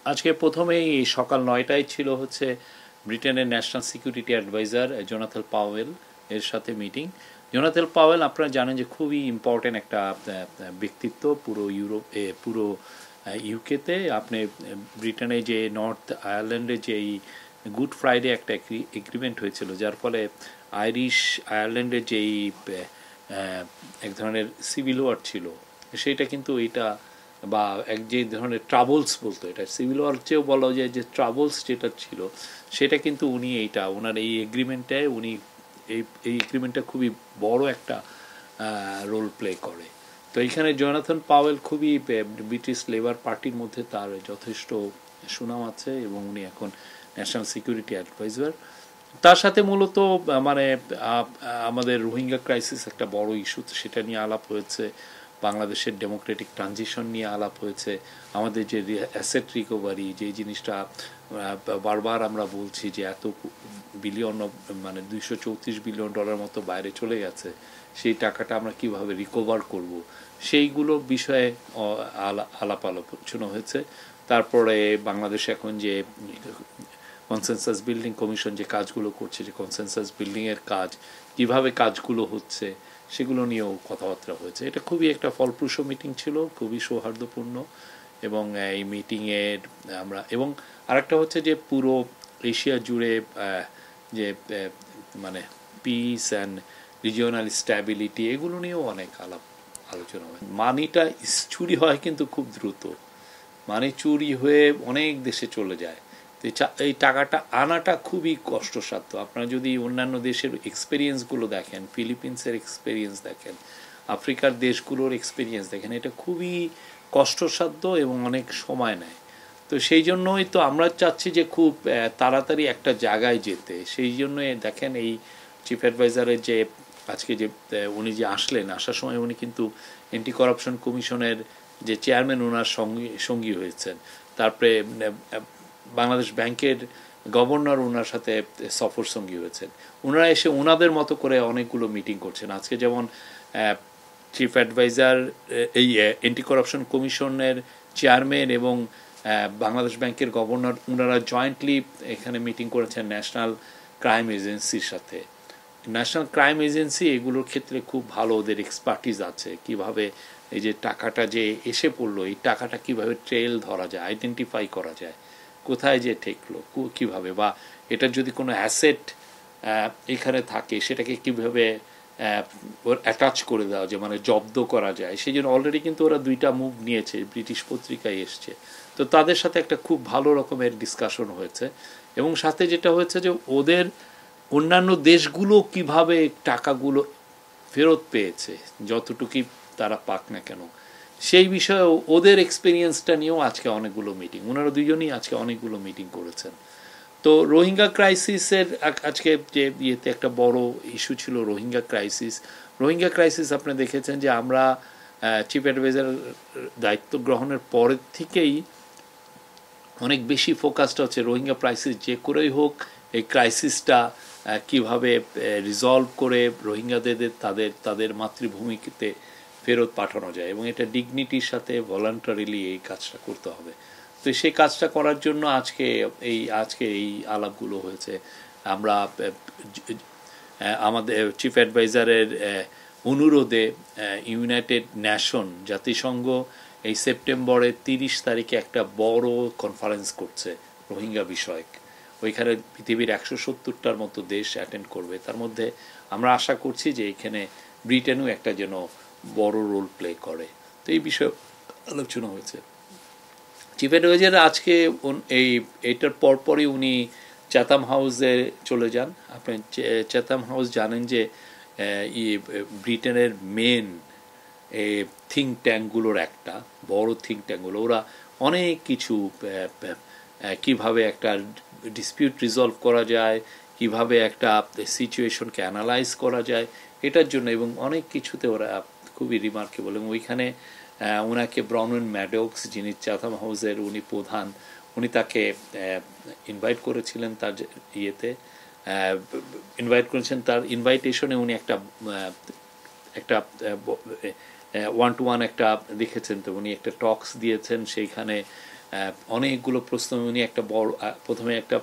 আজকে প্রথমেই সকাল ৯টায় ছিল হচ্ছে ব্রিটেনের national security adviser Jonathan Powell এর সাথে মিটিং। জোনাথন পাওয়েল আপনারা জানেন যে খুবই ইম্পর্টেন্ট একটা ব্যক্তিত্ব পুরো পুরো ইউকেতে। আপনি ব্রিটেনে যে নর্থ আয়ারল্যান্ডে যে এই গুড ফ্রাইডে একটা এগ্রিমেন্ট হয়েছিল, যার ফলে আইরিশ আয়ারল্যান্ডের যেই এক ধরনের সিভিল ওয়ার ছিল সেটা কিন্তু এটা বা এক যে ধরনের ট্রাবলস বলতো, এটা সিভিল ওয়ার চেয়েও বলা যায় যে ট্রাবলস যেটা ছিল সেটা কিন্তু উনি এইটা ওনার এই এগ্রিমেন্টটায় উনি এই এগ্রিমেন্টটা খুবই বড় একটা রোল প্লে করে। তো এইখানে জোনাথন পাওয়েল খুবই ব্রিটিশ লেবার পার্টির মধ্যে তার যথেষ্ট সুনাম আছে এবং উনি এখন ন্যাশনাল সিকিউরিটি অ্যাডভাইজার। তার সাথে মূলত মানে আমাদের রোহিঙ্গা ক্রাইসিস একটা বড় ইস্যু, সেটা নিয়ে আলাপ হয়েছে। বাংলাদেশের ডেমোক্রেটিক ট্রানজিশন নিয়ে আলাপ হয়েছে। আমাদের যে অ্যাসেট রিকভারি, যে জিনিসটা বারবার আমরা বলছি যে এত বিলিয়ন মানে $234 বিলিয়ন মতো বাইরে চলে গেছে, সেই টাকাটা আমরা কিভাবে রিকভার করব, সেইগুলো বিষয়ে আলাপ আলোচনা হয়েছে। তারপরে বাংলাদেশ এখন যে কনসেনসাস বিল্ডিং কমিশন যে কাজগুলো করছে, যে কনসেনসাস বিল্ডিংয়ের কাজ কিভাবে কাজগুলো হচ্ছে সেগুলো নিয়েও কথাবার্তা হয়েছে। এটা খুবই একটা ফলপ্রসূ মিটিং ছিল, খুবই সৌহার্দ্যপূর্ণ। এবং এই মিটিংয়ের আমরা এবং আরেকটা হচ্ছে যে পুরো এশিয়া জুড়ে যে মানে পিস অ্যান্ড রিজিওনাল স্ট্যাবিলিটি এগুলো নিয়েও অনেক আলোচনা হয়। মানিটা চুরি হয় কিন্তু খুব দ্রুত, মানি চুরি হয়ে অনেক দেশে চলে যায়। এই টাকাটা আনাটা খুবই কষ্টসাধ্য। আপনারা যদি অন্যান্য দেশের এক্সপেরিয়েন্সগুলো দেখেন, ফিলিপিন্সের এক্সপেরিয়েন্স দেখেন, আফ্রিকার দেশগুলোর এক্সপেরিয়েন্স দেখেন, এটা খুবই কষ্টসাধ্য এবং অনেক সময় নেয়। তো সেই জন্যই তো আমরা চাচ্ছি যে খুব তাড়াতাড়ি একটা জায়গায় যেতে। সেই জন্যই দেখেন এই চিফ অ্যাডভাইজারের যে আজকে যে উনি যে আসার সময় উনি কিন্তু অ্যান্টি করাপশন কমিশনের যে চেয়ারম্যান ওনার সঙ্গী হয়েছেন। তারপরে বাংলাদেশ ব্যাংকের গভর্নর ওনার সাথে সফর সঙ্গী হয়েছেন। ওনারা এসে ওনাদের মতো করে অনেকগুলো মিটিং করছেন। আজকে যেমন চিফ অ্যাডভাইজার এই অ্যান্টি করাপশন কমিশনের চেয়ারম্যান এবং বাংলাদেশ ব্যাংকের গভর্নর ওনারা জয়েন্টলি এখানে মিটিং করেছেন ন্যাশনাল ক্রাইম এজেন্সির সাথে। ন্যাশনাল ক্রাইম এজেন্সি এগুলোর ক্ষেত্রে খুব ভালো, ওদের এক্সপার্টিস আছে কিভাবে এই যে টাকাটা যে এসে পড়লো, এই টাকাটা কিভাবে ট্রেল ধরা যায়, আইডেন্টিফাই করা যায়, কোথায় যে ঠেকলো কিভাবে, বা এটার যদি কোনো অ্যাসেট এখানে থাকে সেটাকে কিভাবে অ্যাটাচ করে দেওয়া যায়, মানে জব্দ করা যায়। সেই জন্য অলরেডি কিন্তু ওরা 2টা মুভ নিয়েছে, ব্রিটিশ পত্রিকায় এসছে। তো তাদের সাথে একটা খুব ভালো রকমের ডিসকাশন হয়েছে। এবং সাথে যেটা হয়েছে যে ওদের অন্যান্য দেশগুলো কিভাবে টাকাগুলো ফেরত পেয়েছে, যতটুকুই তারা পাক না কেন, সেই বিষয়ে ওদের এক্সপিরিয়েন্সটা নিয়েও আজকে অনেকগুলো মিটিং, ওনারা দুজনই আজকে অনেকগুলো মিটিং করেছেন। তো রোহিঙ্গা ক্রাইসিসের আজকে যে ইয়েতে একটা বড় ইস্যু ছিল রোহিঙ্গা ক্রাইসিস। রোহিঙ্গা ক্রাইসিস আপনি দেখেছেন যে আমরা চিফ অ্যাডভাইজার দায়িত্ব গ্রহণের পরের থেকেই অনেক বেশি ফোকাসটা হচ্ছে রোহিঙ্গা ক্রাইসিস যে করেই হোক এই ক্রাইসিসটা কিভাবে রিজলভ করে রোহিঙ্গাদের তাদের মাতৃভূমিতে ফেরত পাঠানো যায় এবং এটা ডিগনিটির সাথে ভলান্টারিলি এই কাজটা করতে হবে। তো সেই কাজটা করার জন্য আজকে এই আলাপগুলো হয়েছে। আমরা আমাদের চিফ অ্যাডভাইজারের অনুরোধে ইউনাইটেড নেশন জাতিসংঘ এই সেপ্টেম্বরের 30 তারিখে একটা বড় কনফারেন্স করছে রোহিঙ্গা বিষয়ক। ওইখানে পৃথিবীর 170টার মতো দেশ অ্যাটেন্ড করবে। তার মধ্যে আমরা আশা করছি যে এখানে ব্রিটেনও একটা যেন বড় রোল প্লে করে। তো এই বিষয়ে আলোচনা হয়েছে। চিফ অ্যাডভাইজার আজকে এইটার পরপরই উনি চ্যাথাম হাউসে চলে যান। আপনি চ্যাথাম হাউস জানেন যে ব্রিটেনের মেন থিঙ্ক ট্যাঙ্কগুলোর একটা বড় থিঙ্ক ট্যাঙ্কগুলো, ওরা অনেক কিছু কিভাবে একটা ডিসপিউট রিজলভ করা যায়, কিভাবে একটা সিচুয়েশনকে অ্যানালাইজ করা যায়, এটার জন্য এবং অনেক কিছুতে ওরা খুবই রিমার্কেবল। এবং ওইখানে ওনাকে ব্রাউন ম্যাডক্স, যিনি চ্যাথাম হাউসের উনি প্রধান, উনি তাকে ইনভাইট করেছিলেন তার তার ইনভাইটেশনে উনি একটা ওয়ান টু ওয়ান একটা দেখেছেন। তো উনি একটা টক্স দিয়েছেন, সেইখানে অনেকগুলো প্রশ্ন উনি একটা বড় প্রথমে একটা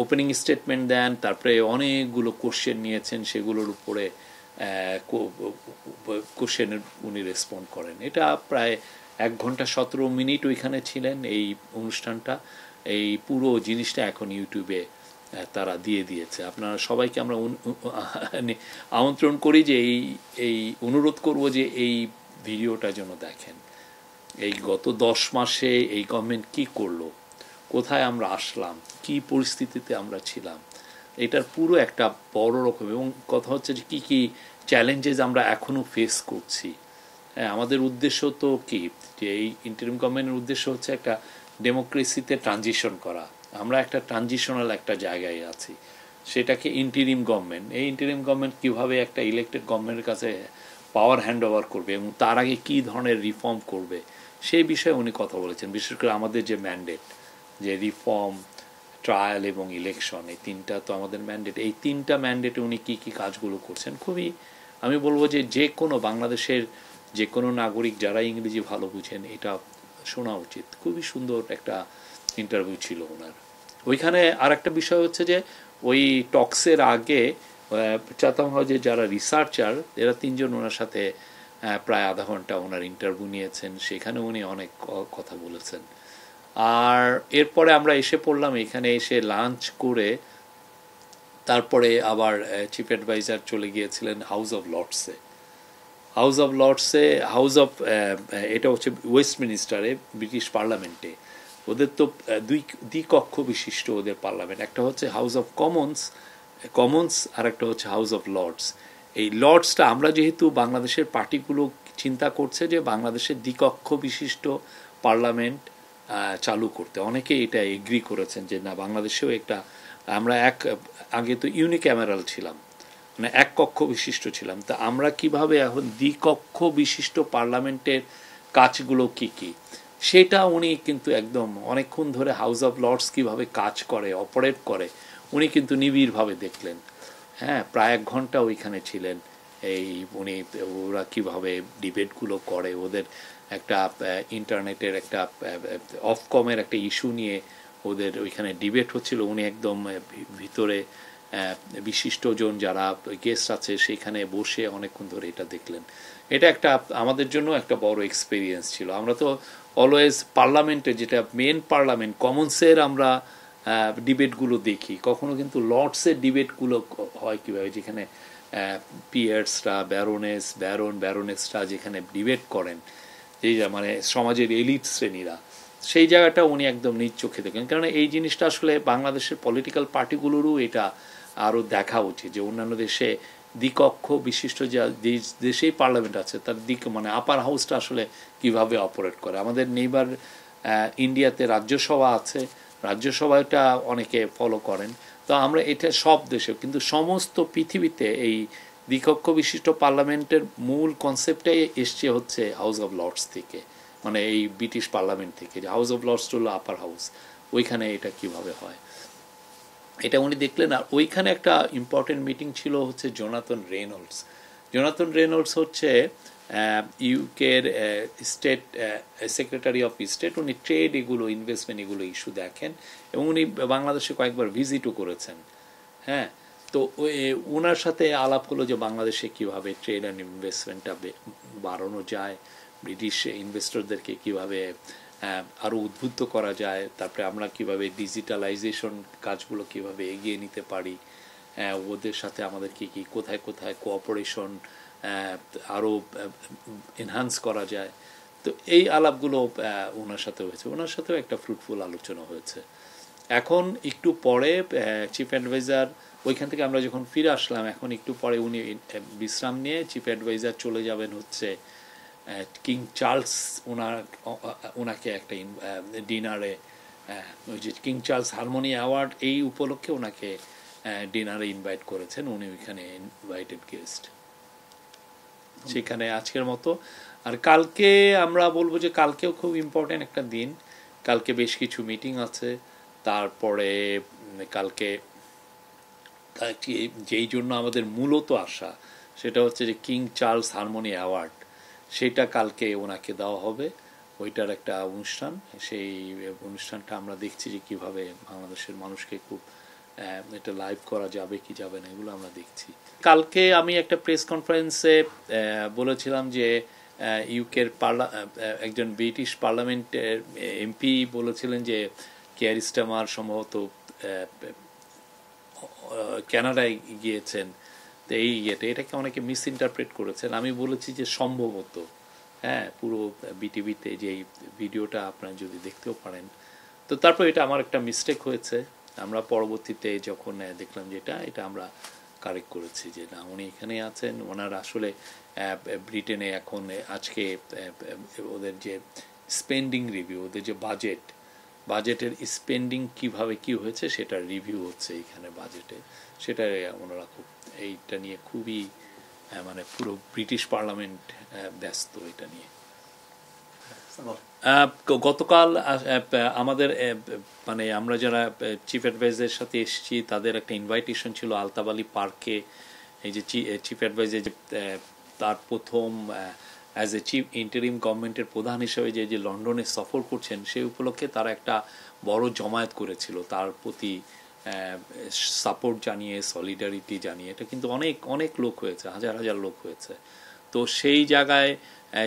ওপেনিং স্টেটমেন্ট দেন, তারপরে অনেকগুলো কোশ্চেন নিয়েছেন, সেগুলোর উপরে কোশ্চেনের উনি রেসপন্ড করেন। এটা প্রায় 1 ঘন্টা 17 মিনিট ওইখানে ছিলেন এই অনুষ্ঠানটা। এই পুরো জিনিসটা এখন ইউটিউবে তারা দিয়ে দিয়েছে। আপনারা সবাইকে আমরা আমন্ত্রণ করি যে এই অনুরোধ করব যে এই ভিডিওটা যেন দেখেন। এই গত 10 মাসে এই গভর্নমেন্ট কি করলো, কোথায় আমরা আসলাম, কি পরিস্থিতিতে আমরা ছিলাম, এটার পুরো একটা বড় রকম, এবং কথা হচ্ছে যে কী কী চ্যালেঞ্জেস আমরা এখনও ফেস করছি। হ্যাঁ, আমাদের উদ্দেশ্য তো কি, যে এই ইন্টারিম গভর্নমেন্টের উদ্দেশ্য হচ্ছে একটা ডেমোক্রেসিতে ট্রানজিশন করা। আমরা একটা ট্রানজিশনাল একটা জায়গায় আছি, সেটাকে ইন্টারিম গভর্নমেন্ট, এই ইন্টারিম গভর্নমেন্ট কীভাবে একটা ইলেক্টেড গভর্নমেন্টের কাছে পাওয়ার হ্যান্ড ওভার করবে এবং তার আগে কী ধরনের রিফর্ম করবে সেই বিষয়ে উনি কথা বলেছেন। বিশেষ করে আমাদের যে ম্যান্ডেট, যে রিফর্ম, ট্রায়াল এবং ইলেকশন, এই তিনটা তো আমাদের ম্যান্ডেট। এই তিনটা ম্যান্ডেটে উনি কী কী কাজগুলো করছেন, খুবই আমি বলবো যে কোনো বাংলাদেশের যে কোনো নাগরিক যারা ইংরেজি ভালো বুঝেন এটা শোনা উচিত। খুবই সুন্দর একটা ইন্টারভিউ ছিল ওনার। ওইখানে আর একটা বিষয় হচ্ছে যে ওই টক্সের আগে চাতাম হাউজে যারা রিসার্চার, এরা 3 জন ওনার সাথে প্রায় আধা ঘন্টা ওনার ইন্টারভিউ নিয়েছেন। সেখানে উনি অনেক কথা বলেছেন। আর এরপরে আমরা এসে পড়লাম, এখানে এসে লাঞ্চ করে তারপরে আবার চিফ অ্যাডভাইজার চলে গিয়েছিলেন হাউস অফ লর্ডসে। হাউস অফ এটা হচ্ছে ওয়েস্টমিনিস্টারে, ব্রিটিশ পার্লামেন্টে। ওদের তো দ্বিকক্ষ বিশিষ্ট ওদের পার্লামেন্ট, একটা হচ্ছে হাউস অফ কমন্স আর একটা হচ্ছে হাউস অফ লর্ডস। এই লর্ডসটা আমরা যেহেতু বাংলাদেশের পার্টিগুলো চিন্তা করছে যে বাংলাদেশের দ্বিকক্ষ বিশিষ্ট পার্লামেন্ট চালু করতে, অনেকে এটা এগ্রি করেছেন যে না, বাংলাদেশেও একটা, আমরা আগে তো ইউনিক্যামেরাল ছিলাম, মানে এক কক্ষ বিশিষ্ট ছিলাম, তা আমরা কিভাবে এখন দ্বিকক্ষ বিশিষ্ট পার্লামেন্টের কাজগুলো কি কি, সেটা উনি কিন্তু একদম অনেকক্ষণ ধরে হাউস অফ লর্ডস কীভাবে কাজ করে, অপারেট করে, উনি কিন্তু নিবিড়ভাবে দেখলেন। হ্যাঁ, প্রায় 1 ঘন্টা ওইখানে ছিলেন। এই উনি ওরা কীভাবে ডিবেটগুলো করে, ওদের একটা ইন্টারনেটের একটা অফকমের একটা ইস্যু নিয়ে ওদের ওইখানে ডিবেট হচ্ছিল। উনি একদম ভিতরে বিশিষ্টজন যারা গেস্ট আছে সেখানে বসে অনেকক্ষণ ধরে এটা দেখলেন। এটা একটা আমাদের জন্য একটা বড় এক্সপিরিয়েন্স ছিল। আমরা তো অলওয়েজ পার্লামেন্টে, যেটা মেন পার্লামেন্ট, কমন্সের আমরা ডিবেটগুলো দেখি, কখনো কিন্তু লর্ডসের ডিবেটগুলো হয় কীভাবে, যেখানে পিয়ার্সরা, ব্যারোনেসরা যেখানে ডিবেট করেন, এই মানে সমাজের এলিট শ্রেণীরা, সেই জায়গাটা উনি একদম নিজ চোখে দেখেন। কারণ এই জিনিসটা আসলে বাংলাদেশের পলিটিক্যাল পার্টিগুলোরও এটা আরও দেখা উচিত, যে অন্যান্য দেশে দ্বিকক্ষ বিশিষ্ট যা দেশেই পার্লামেন্ট আছে তার মানে আপার হাউসটা আসলে কিভাবে অপারেট করে। আমাদের নেইবার ইন্ডিয়াতে রাজ্যসভা আছে, রাজ্যসভাটা অনেকে ফলো করেন, তো আমরা এটা সব দেশে, কিন্তু সমস্ত পৃথিবীতে এই দ্বিকক্ষ বিশিষ্ট পার্লামেন্টের মূল কনসেপ্টটাই এসছে হচ্ছে হাউস অফ লর্ডস থেকে, মানে এই ব্রিটিশ পার্লামেন্ট থেকে, যে হাউস অফ লর্ডস হলো আপার হাউস, ওইখানে এটা কিভাবে হয় এটা উনি দেখলেন। আর ওইখানে একটা ইম্পর্টেন্ট মিটিং ছিল হচ্ছে জোনাথন রেনল্ডস হচ্ছে ইউকের স্টেট সেক্রেটারি অফ স্টেট। উনি ট্রেড এগুলো, ইনভেস্টমেন্ট এগুলো ইস্যু দেখেন, এবং উনি বাংলাদেশে কয়েকবার ভিজিটও করেছেন। হ্যাঁ, তো ওনার সাথে আলাপ হলো যে বাংলাদেশে কীভাবে ট্রেড অ্যান্ড ইনভেস্টমেন্টটা বাড়ানো যায়, ব্রিটিশ ইনভেস্টরদেরকে কীভাবে আরও উদ্বুদ্ধ করা যায়, তারপরে আমরা কিভাবে ডিজিটালাইজেশন কাজগুলো কিভাবে এগিয়ে নিতে পারি, ওদের সাথে আমাদের কি কি কোথায় কোথায় কোঅপারেশন আরও এনহান্স করা যায়। তো এই আলাপগুলো ওনার সাথে হয়েছে, ওনার সাথেও একটা ফ্রুটফুল আলোচনা হয়েছে। এখন একটু পরে চিফ অ্যাডভাইজার ওইখান থেকে আমরা যখন ফিরে আসলাম, এখন একটু পরে উনি বিশ্রাম নিয়ে চিফ অ্যাডভাইজার চলে যাবেন হচ্ছে কিং চার্লস, ওনাকে একটা ডিনারে, ওই যে কিং চার্লস হারমোনি অ্যাওয়ার্ড, এই উপলক্ষে ওনাকে ডিনারে ইনভাইট করেছেন, উনি ওইখানে ইনভাইটেড গেস্ট। সেখানে আজকের মতো। আর কালকে আমরা বলবো যে কালকেও খুব ইম্পর্টেন্ট একটা দিন, কালকে বেশ কিছু মিটিং আছে। তারপরে কালকে যেই জন্য আমাদের মূলত আসা, সেটা হচ্ছে যে কিং চার্লস হারমোনি অ্যাওয়ার্ড, সেটা কালকে ওনাকে দেওয়া হবে। ওইটার একটা অনুষ্ঠান, সেই অনুষ্ঠানটা আমরা দেখছি যে কীভাবে বাংলাদেশের মানুষকে খুব এটা লাইভ করা যাবে কি যাবে না এগুলো আমরা দেখছি। কালকে আমি একটা প্রেস কনফারেন্সে বলেছিলাম যে ইউকের একজন ব্রিটিশ পার্লামেন্টের এমপি বলেছিলেন যে কেয়ার স্টারমার সম্ভবত কানাডায় গিয়েছেন, তো এই এটাকে অনেকে মিস ইন্টারপ্রেট করেছেন। আমি বলেছি যে সম্ভবত, হ্যাঁ, পুরো বিটিভিতে যে ভিডিওটা আপনারা যদি দেখতেও পারেন। তো তারপর এটা আমার একটা মিস্টেক হয়েছে, আমরা পরবর্তীতে যখন দেখলাম যে এটা আমরা কারেক্ট করেছি যে না, উনি এখানে আছেন, ওনার আসলে ব্রিটেনে এখন আজকে ওদের যে স্পেন্ডিং রিভিউ, ওদের যে বাজেটের স্পেন্ডিং কিভাবে কি হয়েছে সেটার রিভিউ হচ্ছে এখানে বাজেটে, সেটা ওনারা খুব এইটা নিয়ে খুবই মানে পুরো ব্রিটিশ পার্লামেন্ট ব্যস্ত এটা নিয়ে। গতকাল আমাদের মানে আমরা যারা চিফ অ্যাডভাইজারের সাথে এসেছি তাদের একটা ইনভাইটেশন ছিল আলতাবালি পার্কে। এই যে চিফ অ্যাডভাইজার যে তার প্রথম অ্যাজ এ চিফ ইন্টারিম গভর্নমেন্টের প্রধান হিসেবে যে লন্ডনে সফর করছেন, সেই উপলক্ষে তারা একটা বড় জমায়েত করেছিল তার প্রতি সাপোর্ট জানিয়ে, সলিডারিটি জানিয়ে। এটা কিন্তু অনেক অনেক লোক হয়েছে, হাজার হাজার লোক হয়েছে। তো সেই জায়গায়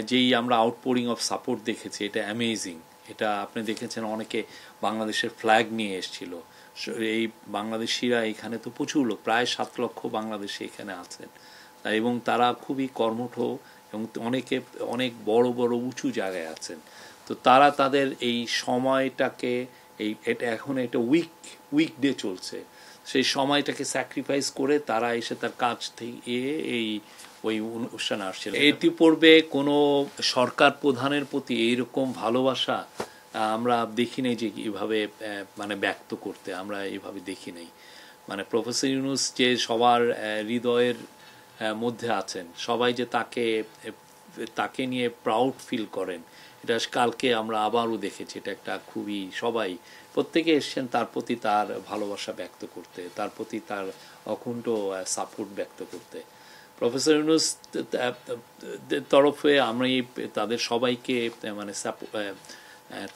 যেই আমরা আউটপোরিং অফ সাপোর্ট দেখেছি, এটা অ্যামেজিং। এটা আপনি দেখেছেন অনেকে বাংলাদেশের ফ্ল্যাগ নিয়ে এসেছিল। এই বাংলাদেশিরা এখানে তো প্রচুর লোক, প্রায় 7 লক্ষ বাংলাদেশি এখানে আছেন, এবং তারা খুবই কর্মঠ এবং অনেকে অনেক বড় বড় উঁচু জায়গায় আছেন। তো তারা তাদের এই সময়টাকে এটা এখন একটা উইকডে চলছে, সেই সময়টাকে স্যাক্রিফাইস করে তারা এসে তার কাজ থেকে ওই অনুষ্ঠানে আসছিল। ইতিপূর্বে কোনো সরকার প্রধানের প্রতি এইরকম ভালোবাসা আমরা দেখি নাই যে এইভাবে মানে ব্যক্ত করতে, আমরা এইভাবে দেখি নাই। মানে প্রফেসর ইউনূস যে সবার হৃদয়ের মধ্যে আছেন, সবাই যে তাকে নিয়ে প্রাউড ফিল করেন, এটা কালকে আমরা আবারও দেখেছি। এটা একটা খুবই, সবাই প্রত্যেকে এসছেন তার প্রতি তার ভালোবাসা ব্যক্ত করতে, তার প্রতি তার অকুণ্ঠ সাপোর্ট ব্যক্ত করতে। প্রফেসর ইউনূস তরফে আমরা তাদের সবাইকে মানে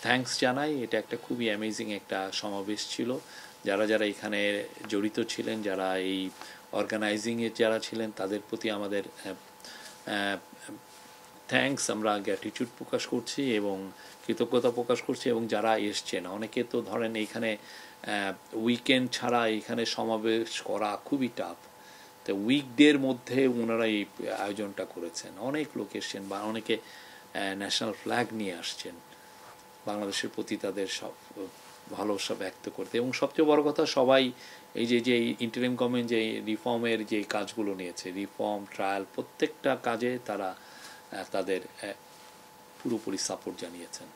থ্যাঙ্কস জানাই। এটা একটা খুবই অ্যামেজিং একটা সমাবেশ ছিল। যারা যারা এখানে জড়িত ছিলেন, যারা এই অর্গানাইজিংয়ে যারা ছিলেন, তাদের প্রতি আমাদের থ্যাঙ্কস, আমরা গ্র্যাটিটিউড প্রকাশ করছি এবং কৃতজ্ঞতা প্রকাশ করছি। এবং যারা এসছেন, অনেকে তো ধরেন এইখানে উইকেন্ড ছাড়া এখানে সমাবেশ করা খুবই টাফ, তো উইকডের মধ্যে ওনারা এই আয়োজনটা করেছেন। অনেক লোক এসছেন বা অনেকে ন্যাশনাল ফ্ল্যাগ নিয়ে আসছেন বাংলাদেশের প্রতি তাদের সব ভালোবাসা ব্যক্ত করতে। এবং সবচেয়ে বড় কথা, সবাই এই যে ইন্টারিম গভর্নমেন্ট যে রিফর্মের যে কাজগুলো নিয়েছে, রিফর্ম, ট্রায়াল, প্রত্যেকটা কাজে তারা তাদের পুরোপুরি সাপোর্ট জানিয়েছেন।